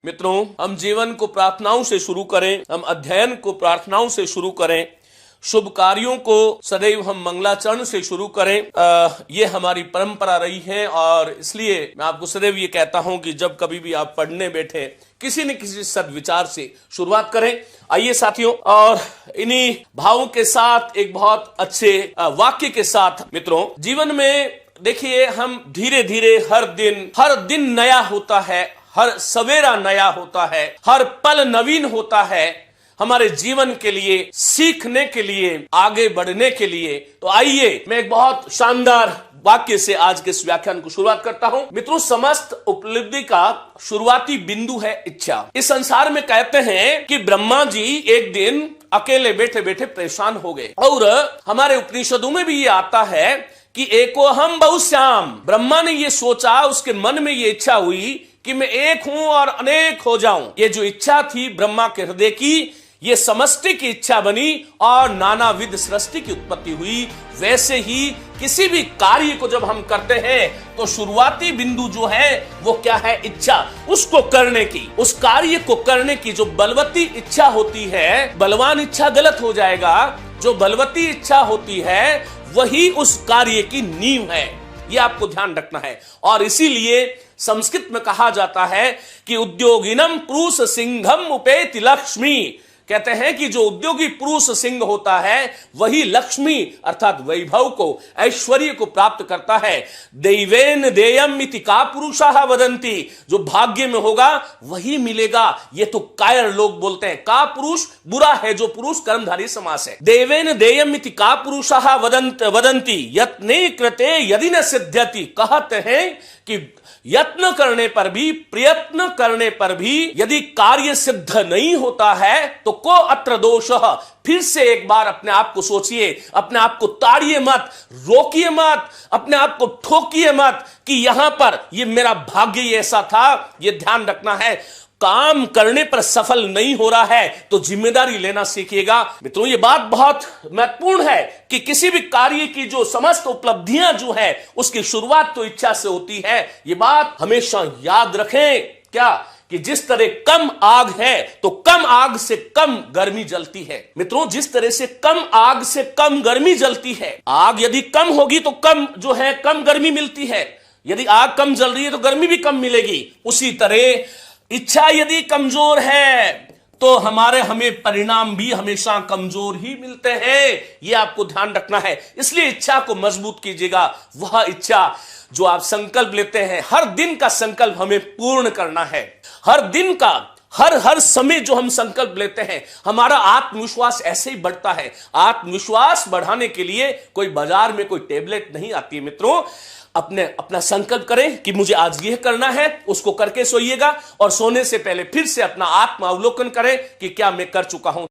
मित्रों, हम जीवन को प्रार्थनाओं से शुरू करें, हम अध्ययन को प्रार्थनाओं से शुरू करें, शुभ कार्यों को सदैव हम मंगलाचरण से शुरू करें। ये हमारी परंपरा रही है और इसलिए मैं आपको सदैव ये कहता हूं कि जब कभी भी आप पढ़ने बैठे किसी न किसी सद्विचार से शुरुआत करें। आइए साथियों, और इन्हीं भावों के साथ एक बहुत अच्छे वाक्य के साथ मित्रों, जीवन में देखिए हम धीरे धीरे हर दिन नया होता है, हर सवेरा नया होता है, हर पल नवीन होता है हमारे जीवन के लिए, सीखने के लिए, आगे बढ़ने के लिए। तो आइए मैं एक बहुत शानदार वाक्य से आज के इस व्याख्यान को शुरुआत करता हूं। मित्रों, समस्त उपलब्धि का शुरुआती बिंदु है इच्छा। इस संसार में कहते हैं कि ब्रह्मा जी एक दिन अकेले बैठे बैठे परेशान हो गए, और हमारे उपनिषदों में भी ये आता है कि एको हम बहुश्याम। ब्रह्मा ने ये सोचा, उसके मन में ये इच्छा हुई कि मैं एक हूं और अनेक हो जाऊं। ये जो इच्छा थी ब्रह्मा के हृदय की, ये समष्टि की इच्छा बनी और नानाविध सृष्टि की उत्पत्ति हुई। वैसे ही किसी भी कार्य को जब हम करते हैं तो शुरुआती बिंदु जो है वो क्या है? इच्छा। उसको करने की, उस कार्य को करने की जो बलवती इच्छा होती है, बलवान इच्छा गलत हो जाएगा, जो बलवती इच्छा होती है वही उस कार्य की नींव है। ये आपको ध्यान रखना है। और इसीलिए संस्कृत में कहा जाता है कि उद्योगिनम पुरुष सिंहम उपेति लक्ष्मी। कहते हैं कि जो उद्योगी पुरुष सिंह होता है वही लक्ष्मी अर्थात वैभव को, ऐश्वर्य को प्राप्त करता है। दैवेन देयम इति का पुरुषाः वदन्ति। जो भाग्य में होगा वही मिलेगा, ये तो कायर लोग बोलते हैं। का पुरुष बुरा है, जो पुरुष कर्मधारी समास है। देवेन देयम इति का पुरुषाः वदन्ति यत्ने कृते यदि न सिद्ध्यति। कहते हैं कि यत्न करने पर भी, प्रयत्न करने पर भी यदि कार्य सिद्ध नहीं होता है तो को अत्र दोष। फिर से एक बार अपने आप को सोचिए, अपने आप को ताड़िए मत, रोकिए मत, अपने आप को ठोकिए मत कि यहां पर ये मेरा भाग्य ही ऐसा था। ये ध्यान रखना है, काम करने पर सफल नहीं हो रहा है तो जिम्मेदारी लेना सीखिएगा। मित्रों, ये बात बहुत महत्वपूर्ण है कि किसी भी कार्य की जो समस्त उपलब्धियां जो है उसकी शुरुआत तो इच्छा से होती है। ये बात हमेशा याद रखें, क्या कि जिस तरह कम आग है तो कम आग से कम गर्मी जलती है। मित्रों, जिस तरह से कम आग से कम गर्मी जलती है, आग यदि कम होगी तो कम जो है कम गर्मी मिलती है। यदि आग कम जल रही है तो गर्मी भी कम मिलेगी। उसी तरह इच्छा यदि कमजोर है तो हमें परिणाम भी हमेशा कमजोर ही मिलते हैं। यह आपको ध्यान रखना है। इसलिए इच्छा को मजबूत कीजिएगा। वह इच्छा जो आप संकल्प लेते हैं, हर दिन का संकल्प हमें पूर्ण करना है। हर दिन का, हर समय जो हम संकल्प लेते हैं, हमारा आत्मविश्वास ऐसे ही बढ़ता है। आत्मविश्वास बढ़ाने के लिए कोई बाजार में कोई टेबलेट नहीं आती है। मित्रों, अपना संकल्प करें कि मुझे आज यह करना है, उसको करके सोइएगा और सोने से पहले फिर से अपना आत्म अवलोकन करें कि क्या मैं कर चुका हूं।